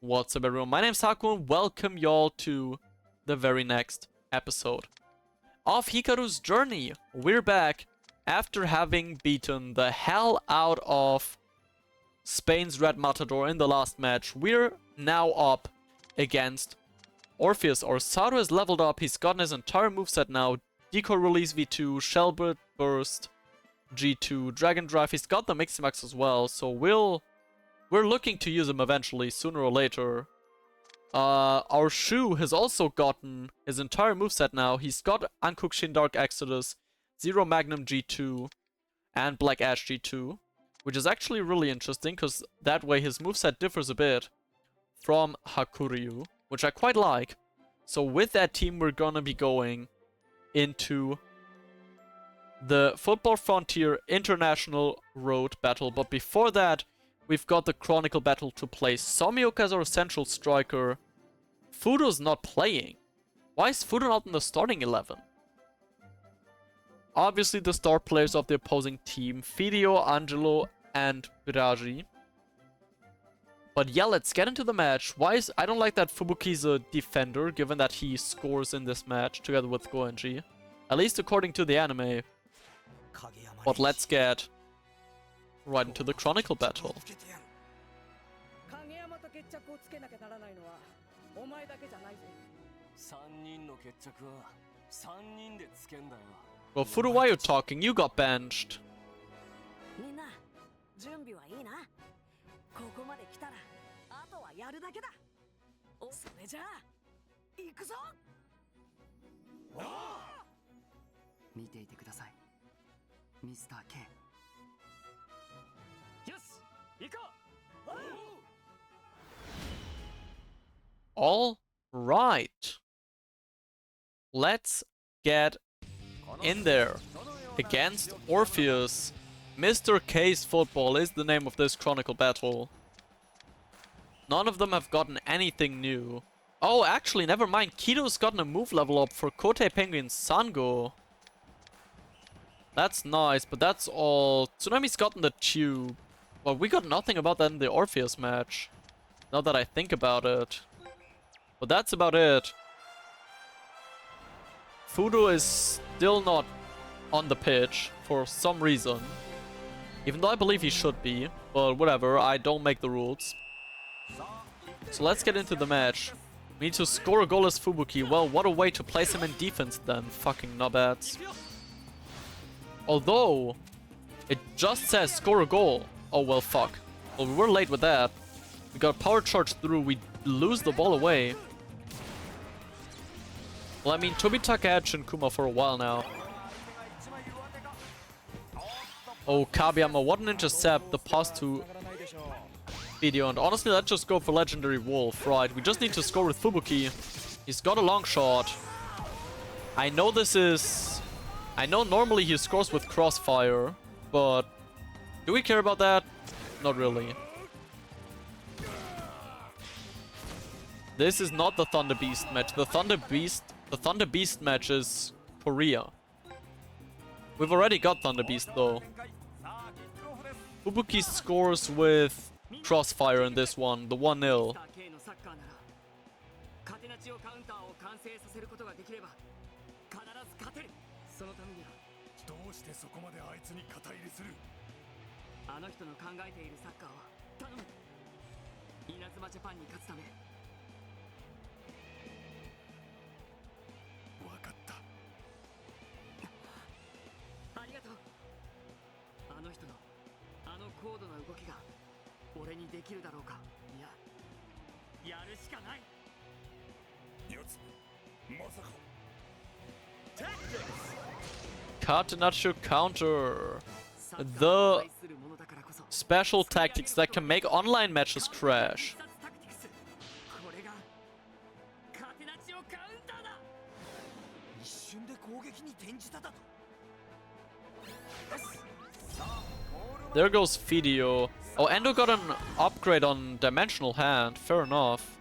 What's up everyone, my name's Haku and welcome y'all to the very next episode of Hikaru's journey. We're back after having beaten the hell out of Spain's Red Matador in the last match. We're now up against ORPHEUS. Saru has leveled up, he's gotten his entire moveset now. Decoy Release V2, Shellbird Burst G2, Dragon Drive, he's got the Miximax as well, so we're looking to use him eventually, sooner or later. Our Shu has also gotten his entire moveset now. He's got Ankukshin Dark Exodus, Zero Magnum G2, and Black Ash G2. Which is actually really interesting, because that way his moveset differs a bit from Hakuryu, which I quite like. So with that team, we're gonna be going into the Football Frontier International Road Battle. But before that, we've got the Chronicle battle to play. Somioka as our central striker. Fudo's not playing. Why is Fudo not in the starting 11? Obviously the star players of the opposing team. Fidio, Angelo, and Biraji. But yeah, let's get into the match. I don't like that Fubuki's a defender, given that he scores in this match together with Goenji. At least according to the anime. But let's get right into the Chronicle battle. Well, Fudo, why are you talking? You got benched. Mr. K. All right. Let's get in there against ORPHEUS. Mr. K's Football is the name of this Chronicle battle. None of them have gotten anything new. Oh, actually, never mind. Kido's gotten a move level up for Kote Penguin Sango. That's nice, but that's all. Tsunami's gotten the tube. Well, we got nothing about that in the ORPHEUS match. Now that I think about it. But that's about it. Fudo is still not on the pitch for some reason. Even though I believe he should be. But whatever, I don't make the rules. So let's get into the match. We need to score a goal as Fubuki. Well, what a way to place him in defense then. Fucking knobheads. Although, it just says score a goal. Oh, well, fuck. Well, we were late with that. We got power charge through. We lose the ball away. Well, I mean, Tobitaka had Shinkuma for a while now. Oh, KAGEYAMA, what an intercept. The pass to Video. And honestly, let's just go for Legendary Wolf, right? We just need to score with Fubuki. He's got a long shot. I know this is... I know normally he scores with Crossfire, but... do we care about that? Not really. This is not the Thunder Beast match. The Thunder Beast match is Korea. We've already got Thunder Beast though. Fubuki scores with Crossfire in this one, the 1-0. Catenaccio counter. The special tactics that can make online matches crash. There goes Fidio. Oh, Endo got an upgrade on Dimensional Hand. Fair enough.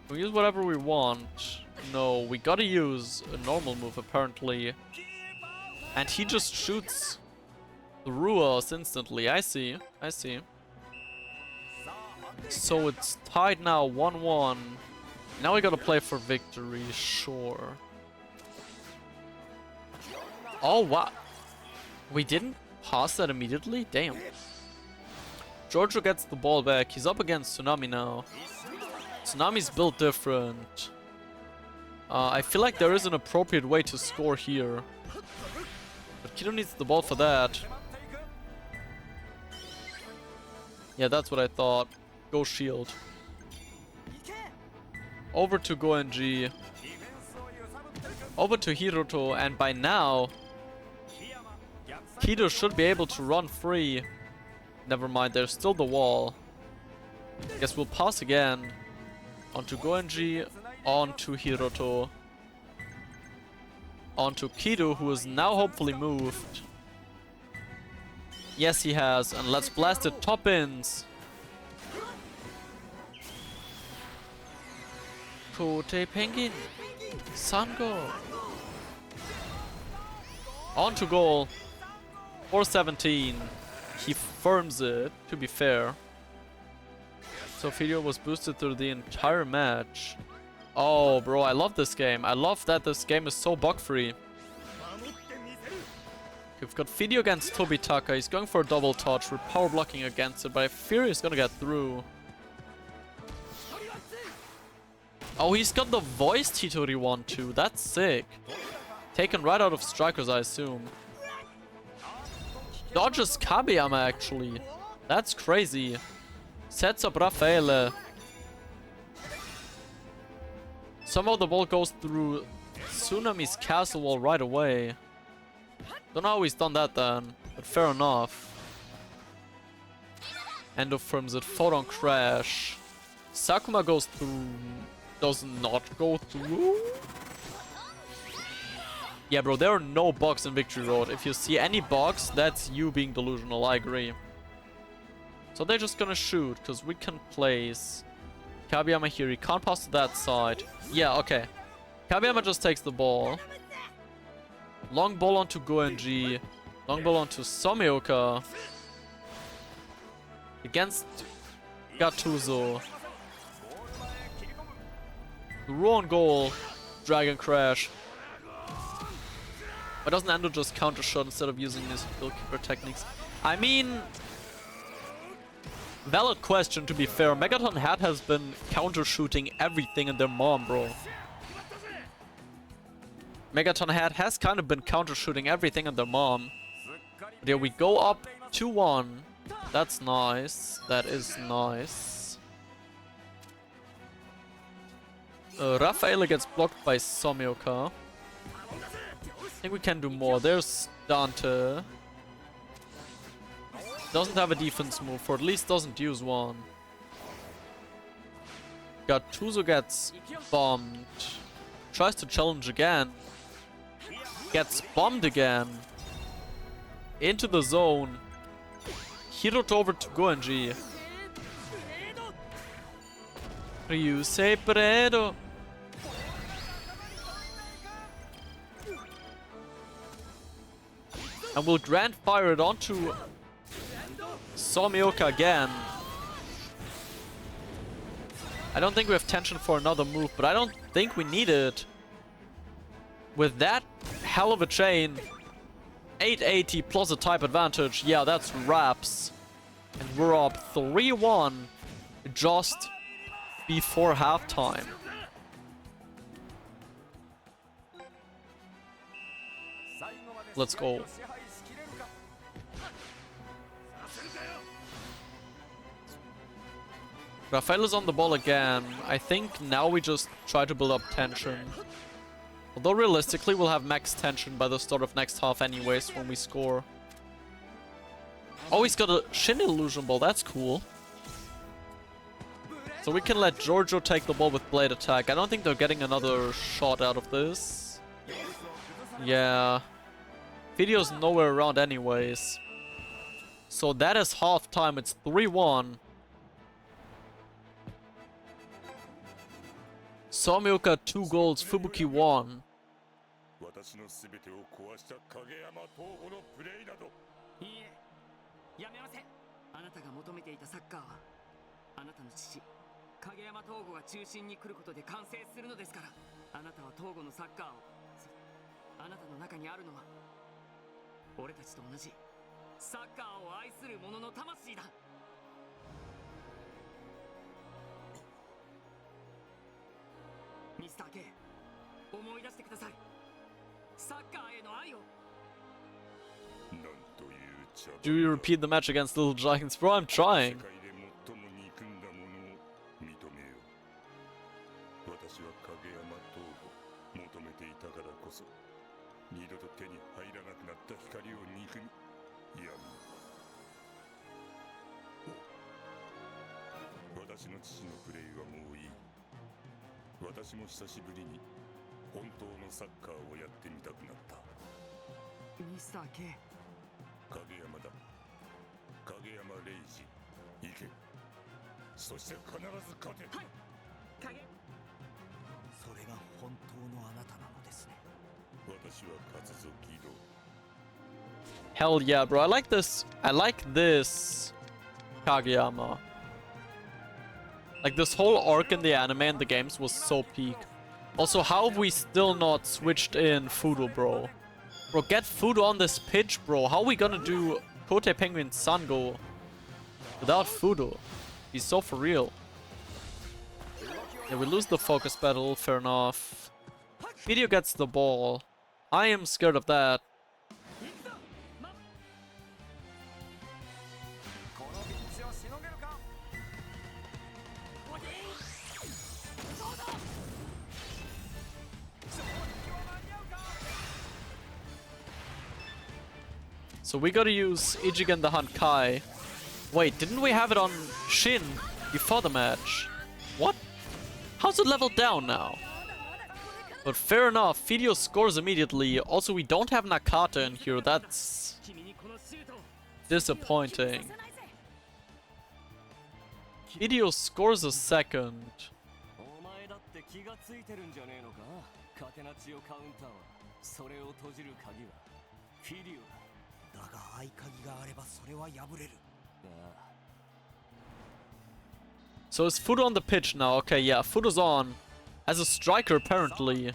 We use whatever we want. No, we gotta use a normal move apparently. And he just shoots through us instantly. I see. So it's tied now, 1-1. Now we gotta play for victory, sure. Oh, wow. We didn't pass that immediately? Damn. Giorgio gets the ball back. He's up against Tsunami now. Tsunami's built different. I feel like there is an appropriate way to score here. But Kido needs the ball for that. Yeah, that's what I thought. Go shield. Over to Goenji. Over to Hiroto, and by now Kido should be able to run free. Never mind, there's still the wall. Guess we'll pass again. Onto Goenji, onto Hiroto. Onto Kido, who is now hopefully moved. Yes, he has, and let's blast it. Top ins. Kote Penguin. Sango. On to goal. 4-17. He firms it, to be fair. So video was boosted through the entire match. Oh, bro, I love this game. I love that this game is so bug-free. We've got Video against Tobitaka. He's going for a double touch. We're power blocking against it, but I fear he's gonna get through. Oh, he's got the voiced Hitori one too. That's sick. Taken right out of Strikers, I assume. Dodges Kageyama, actually. That's crazy. Sets up Raffaele. Somehow the ball goes through Tsunami's castle wall right away. Don't know how he's done that then, but fair enough. Endo firms it. Photon crash. Sakuma goes through. Does not go through. Yeah, bro, there are no bugs in Victory Road. If you see any bugs, that's you being delusional. I agree. So they're just gonna shoot, because we can place Kageyama here. He can't pass to that side. Yeah, okay. Kageyama just takes the ball. Long ball onto Goenji. Long ball onto Somioka. Against Gattuso. Wrong goal. Dragon Crash. Why doesn't Endo just counter shot instead of using his goalkeeper techniques? I mean, valid question, to be fair. Megaton Hat has been counter shooting everything in their mom, bro. Megaton Hat has kind of been counter shooting everything in their mom. There we go, up 2-1. That's nice. That is nice. Raffaele gets blocked by Somioka. I think we can do more. There's Dante. Doesn't have a defense move, or at least doesn't use one. Gattuso gets bombed. Tries to challenge again. Gets bombed again. Into the zone. Hiroto over to Goenji. Ryusei Predo. And we'll grand fire it onto Somioka again. I don't think we have tension for another move, but I don't think we need it. With that hell of a chain, 880 plus a type advantage, yeah, that's wraps. And we're up 3-1 just before halftime. Let's go. Rafael is on the ball again. I think now we just try to build up tension. Although realistically we'll have max tension by the start of next half anyways when we score. Oh, he's got a Shin Illusion Ball. That's cool. So we can let Giorgio take the ball with Blade Attack. I don't think they're getting another shot out of this. Yeah. Video's nowhere around anyways. So that is half time. It's 3-1. Somioka 2 goals, Fubuki 1. あなたの父影山東吾が中心に来ることで完成するのですから。あなたは東吾のサッカーを、あなたの中にあるのは俺たちと同じサッカーを愛する者の魂だ。ミスター K、 思い出してください。サッカーへの愛を。 Do you repeat the match against Little Giants? Bro, I'm trying. 私の父のプレイはもういい。私も久しぶりに本当のサッカーをやってみたくなった。ミスター K、 影山だ。影山レイジ、行け。そして必ず勝て。はい、影。それが本当のあなたなのですね。私は勝つぞ、ギド。 Hell yeah, bro. I like this. I like this Kageyama. Like, this whole arc in the anime and the games was so peak. Also, how have we still not switched in Fudo, bro? Bro, get Fudo on this pitch, bro. How are we gonna do Kote Penguin Sango without Fudo? He's so for real. Yeah, we lose the focus battle, fair enough. Video gets the ball. I am scared of that. So we gotta use Ichigen the Hankai. Wait, didn't we have it on Shin before the match? What? How's it leveled down now? But fair enough, Fidio scores immediately. Also, we don't have Nakata in here. That's disappointing. Fidio scores a second. So is Fudo on the pitch now? Okay, yeah, Fudo's on. As a striker, apparently.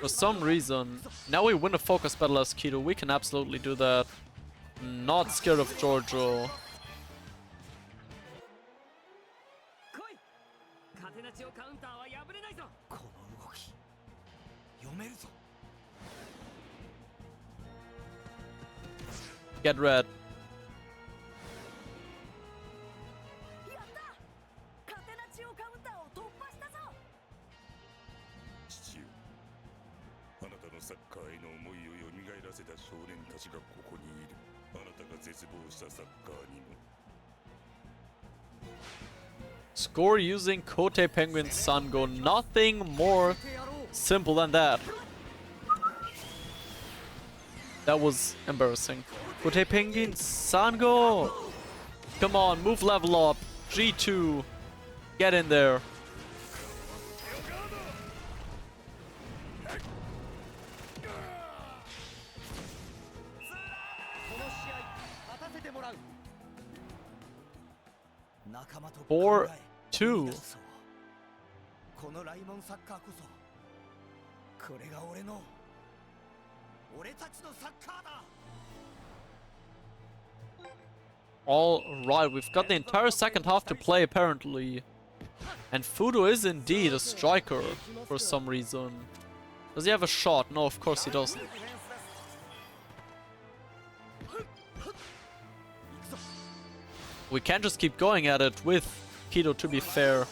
For some reason. Now we win a focus battle as Kido. We can absolutely do that. Not scared of Giorgio. Get red. Score using Kote Penguin Sango. Nothing more simple than that. That was embarrassing. Kote Penguin Sango! Come on, move level up. G2. Get in there. Four, 2. Alright, we've got the entire second half to play apparently. And Fudo is indeed a striker for some reason. Does he have a shot? No, of course he doesn't. We can't just keep going at it with Kido, to be fair.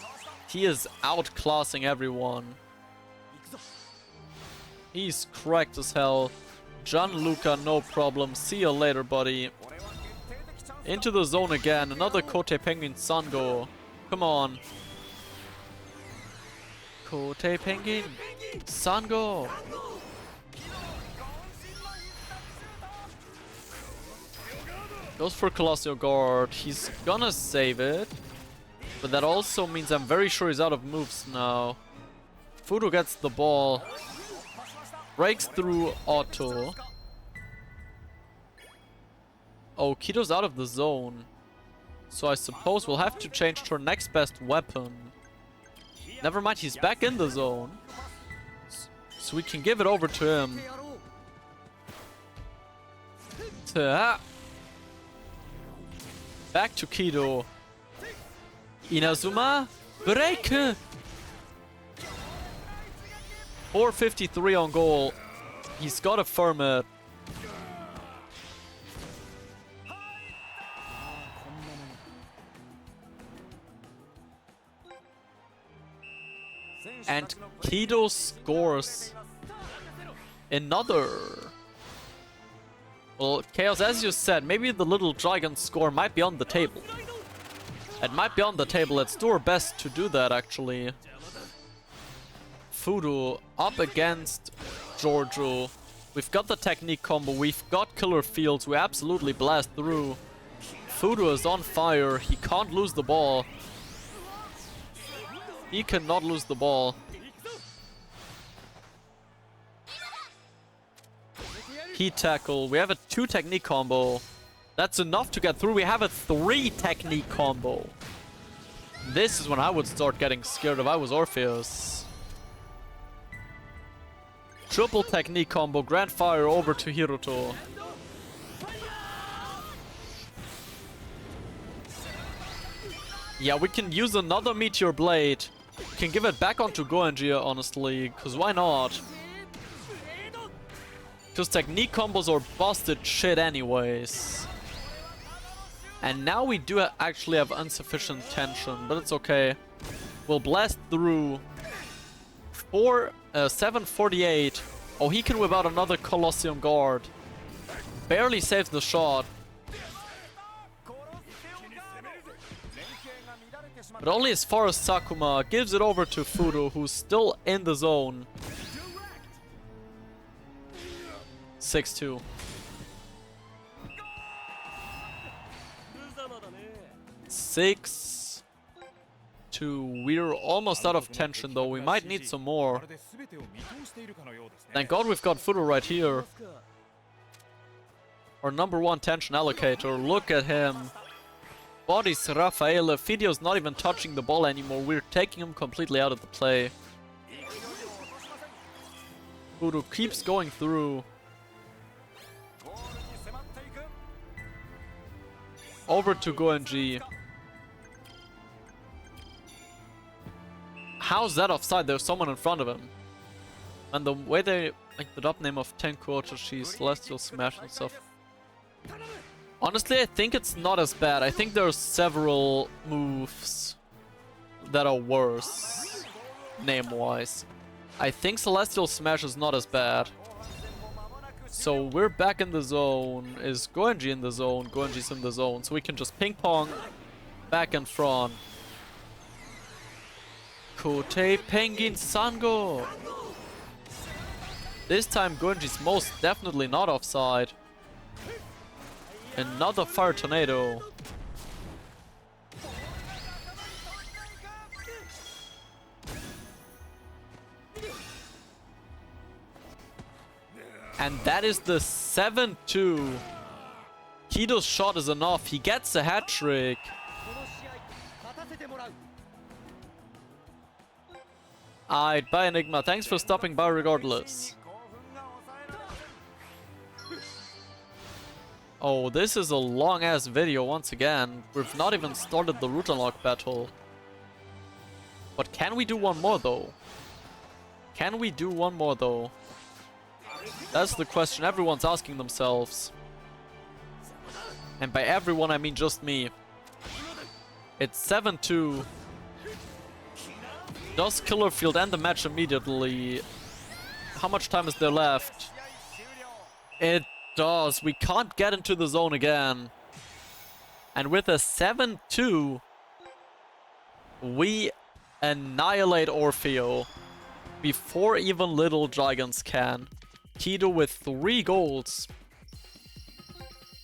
He is outclassing everyone. He's cracked as hell. Gianluca, no problem. See you later, buddy. Into the zone again. Another Kote Penguin Sango. Come on. Kote Penguin Sango. Goes for Colossal Guard. He's gonna save it. But that also means I'm very sure he's out of moves now. Fudo gets the ball. Breaks through auto. Oh, Kido's out of the zone. So I suppose we'll have to change to our next best weapon. Never mind, he's back in the zone. So we can give it over to him. Back to Kido. Inazuma, break! 453 on goal. He's got to firm it. And Kido scores another. Well, Chaos, as you said, maybe the little dragon score might be on the table. It might be on the table. Let's do our best to do that, actually. Fudo up against Giorgio. We've got the technique combo. We've got killer fields. We absolutely blast through. Fudo is on fire. He can't lose the ball. He cannot lose the ball. Heat tackle. We have a 2 technique combo. That's enough to get through. We have a 3 technique combo. This is when I would start getting scared if I was Orpheus. Triple technique combo. Grand fire over to Hiruto. Yeah, we can use another Meteor Blade. We can give it back onto Goenji, honestly, because why not? Because technique combos are busted shit anyways. And now we do actually have insufficient tension, but it's okay. We'll blast through. 748. Oh, he can whip out another Colosseum Guard. Barely saves the shot. But only as far as Sakuma. Gives it over to Fudo, who's still in the zone. 6-2. 6-2. We're almost out of tension, though. We might need some more. Thank God we've got Fudo right here. Our number 1 tension allocator. Look at him. Bodies Raffaele. Fideo's not even touching the ball anymore. We're taking him completely out of the play. Fudo keeps going through. Over to Goenji. How's that offside? There's someone in front of him. And the way they like the dub name of Tenku Ochoshi, Celestial Smash and stuff. Honestly, I think it's not as bad. I think there are several moves that are worse, name-wise. I think Celestial Smash is not as bad. So we're back in the zone. Is Goenji in the zone? Goenji's in the zone. So we can just ping-pong back and front. Kote Penguin Sango! This time Goenji's most definitely not offside. Another fire tornado. And that is the 7-2. Kido's shot is enough. He gets a hat trick. Alright, bye Enigma. Thanks for stopping by regardless. Oh, this is a long-ass video once again. We've not even started the route unlock battle. But can we do one more though? Can we do one more though? That's the question everyone's asking themselves. And by everyone I mean just me. It's 7-2. Does Killer Field end the match immediately? How much time is there left? It does. We can't get into the zone again. And with a 7-2, we annihilate Orpheo before even Little Dragons can. Kido with 3 goals.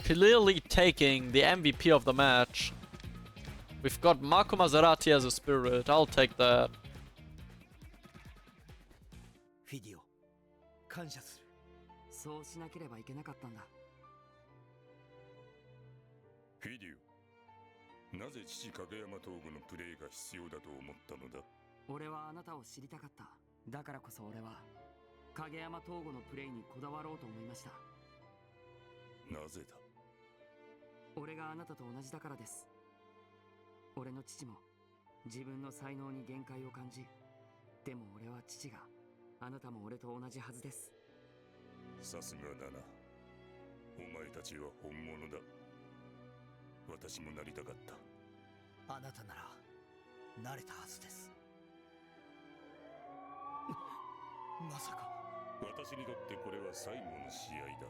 Clearly taking the MVP of the match. We've got Marco Maserati as a spirit. I'll take that. フィディオ感謝する。そうしなければいけなかったんだ。フィデュなぜ父影山東吾のプレイが必要だと思ったのだ。俺はあなたを知りたかった。だからこそ俺は影山東吾のプレイにこだわろうと思いました。なぜだ。俺があなたと同じだからです。俺の父も自分の才能に限界を感じ、でも俺は父が、あなたも俺と同じはずです。さすがだな。お前たちは本物だ。私もなりたかった。あなたなら慣れたはずです。まさか。私にとってこれは最後の試合だ。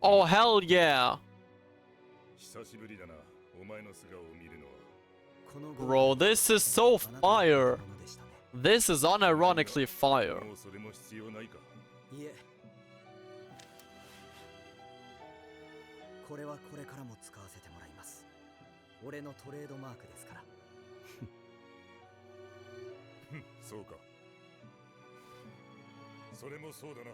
Oh, hell yeah. 久しぶりだな、お前の素顔を見るのは。 Bro, this is so fire. This is unironically fire. もうそれも必要ないか。いえ、これはこれからも使わせてもらいます。俺のトレードマークですから。そうか。それもそうだな。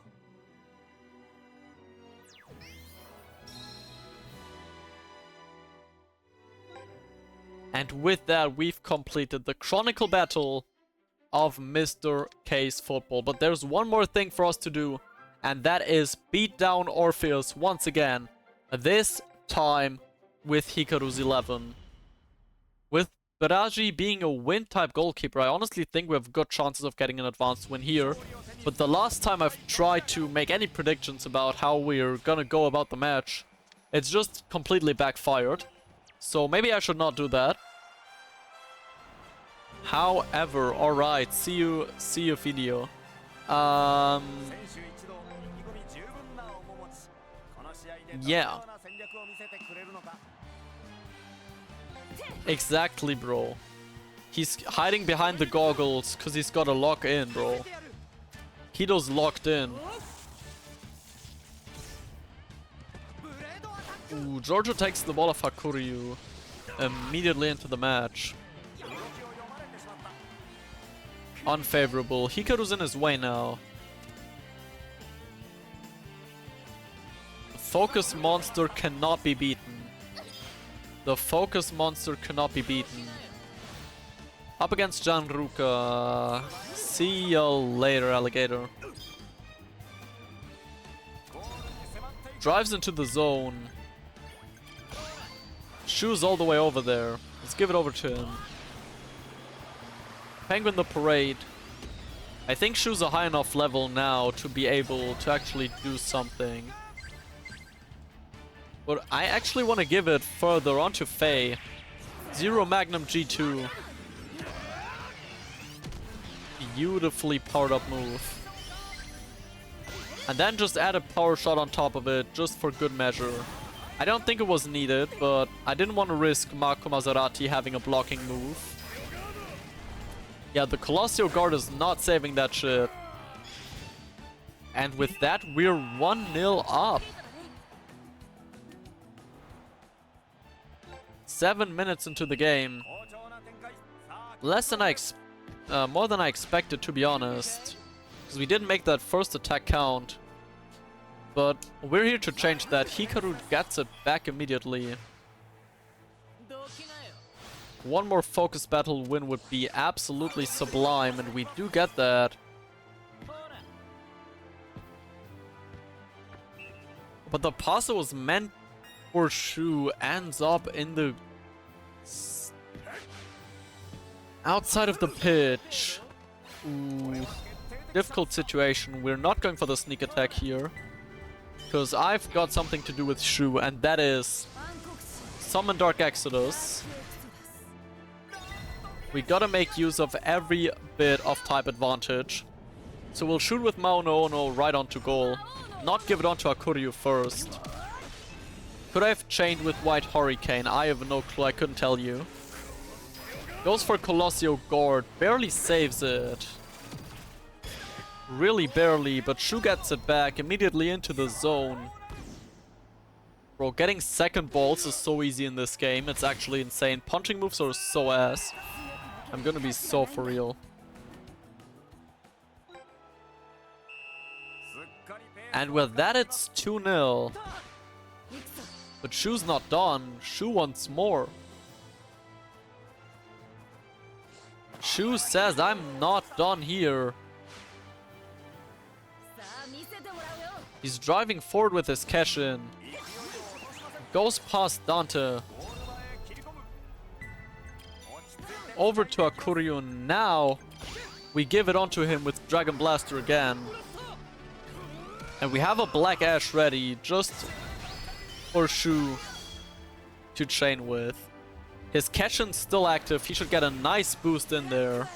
And with that, we've completed the Chronicle battle of Mr. K's football. But there's one more thing for us to do, and that is beat down Orpheus once again. This time with Hikaru's 11. With Baraji being a win-type goalkeeper, I honestly think we have good chances of getting an advanced win here. But the last time I've tried to make any predictions about how we're gonna go about the match, it's just completely backfired. So maybe I should not do that. However, alright, see you video. Yeah. Exactly, bro. He's hiding behind the goggles because he's got a lock in, bro. Hido's locked in. Ooh, Giorgio takes the ball of Hakuryu immediately into the match. Unfavorable. Hikaru's in his way now. The focus monster cannot be beaten. The focus monster cannot be beaten. Up against Gianluca. See you later, alligator. Drives into the zone. Shoes all the way over there. Let's give it over to him. Penguin the Parade. I think Shoes a high enough level now to be able to actually do something. But I actually want to give it further onto Faye. Zero Magnum G2. Beautifully powered up move. And then just add a power shot on top of it, just for good measure. I don't think it was needed, but I didn't want to risk Marco Maserati having a blocking move. Yeah, the Colossal Guard is not saving that shit. And with that, we're 1-0 up. 7 minutes into the game. Less than more than I expected, to be honest. Because we didn't make that first attack count. But we're here to change that. Hikaru gets it back immediately. One more focus battle win would be absolutely sublime, and we do get that. But the pass that was meant for Shu ends up in the outside of the pitch. Ooh. Difficult situation. We're not going for the sneak attack here, because I've got something to do with Shu, and that is summon Dark Exodus. We gotta make use of every bit of type advantage. So we'll shoot with Mao no Ono right onto goal. Not give it onto Hakuryu first. Could I have chained with White Hurricane? I have no clue, I couldn't tell you. Goes for Colossal Guard, barely saves it. Really barely, but Shu gets it back immediately into the zone. Bro, getting second balls is so easy in this game, it's actually insane. Punching moves are so ass. I'm gonna be so for real. And with that, it's 2-0. But Shu's not done. Shu wants more. Shu says, I'm not done here. He's driving forward with his cash-in. Goes past Dante. Over to Kokuin. Now we give it onto him with Dragon Blaster again. And we have a Black Ash ready just for Shu to chain with. His cash-in's still active. He should get a nice boost in there.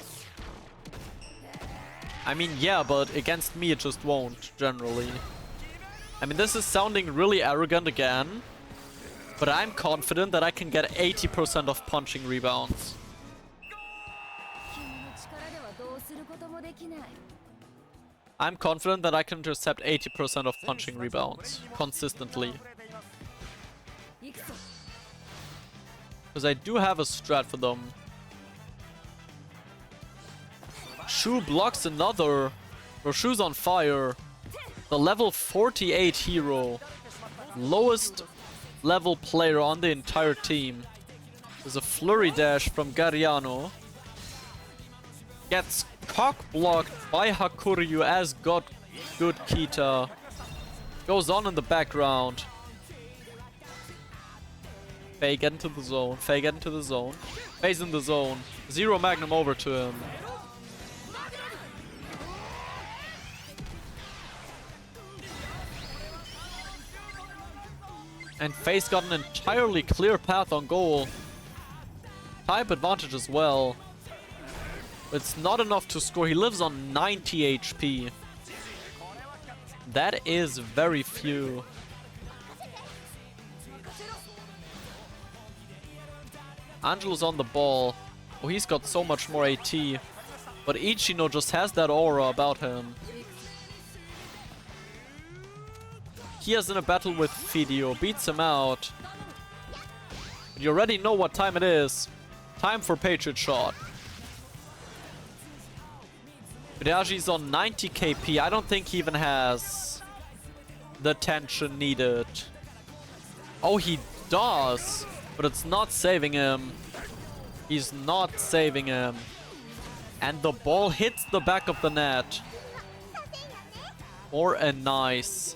I mean, yeah, but against me it just won't, generally. I mean, this is sounding really arrogant again, but I'm confident that I can get 80% of punching rebounds. I'm confident that I can intercept 80% of punching rebounds consistently. Because I do have a strat for them. Shu blocks another. Bro, Shu's on fire. The level 48 hero. Lowest level player on the entire team. There's a flurry dash from Gariano. Gets cock blocked by Hikaru as good Kita. Goes on in the background. Faye, get into the zone. Faye, get into the zone. Faye's in the zone. Zero Magnum over to him. And Faye's got an entirely clear path on goal. Type advantage as well. It's not enough to score. He lives on 90 HP. That is very few. Angelo's on the ball. Oh, he's got so much more AT. But Ichino just has that aura about him. He is in a battle with Fidio. Beats him out. But you already know what time it is. Time for Patriot Shot. Bidagi's on 90 KP. I don't think he even has the tension needed. Oh, he does. But it's not saving him. He's not saving him. And the ball hits the back of the net. For a nice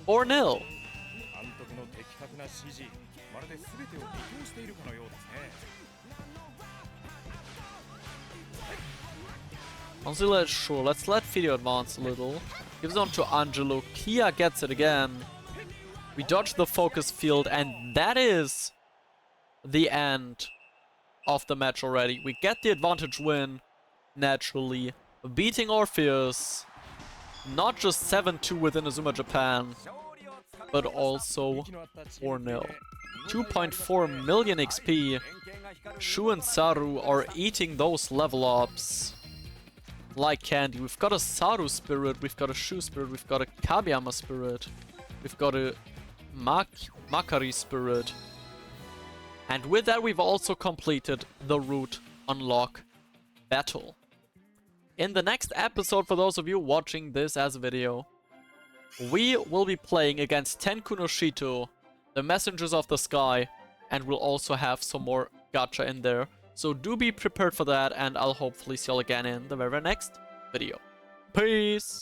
4-0. Honestly, sure, let's let Fidio advance a little. Gives on to Angelo. Kia gets it again. We dodge the focus field, and that is the end of the match already. We get the advantage win, naturally. Beating Orpheus. Not just 7-2 with Inazuma Japan, but also 4-0. 2.4 million XP. Shu and Saru are eating those level ups like candy. We've got a Saru spirit, we've got a Shu spirit, we've got a Kageyama spirit, we've got a Makari spirit. And with that, we've also completed the route unlock battle. In the next episode, for those of you watching this as a video, we will be playing against Tenku no Shito, the Messengers of the Sky, and we'll also have some more gacha in there. So do be prepared for that, and I'll hopefully see you all again in the very next video. Peace!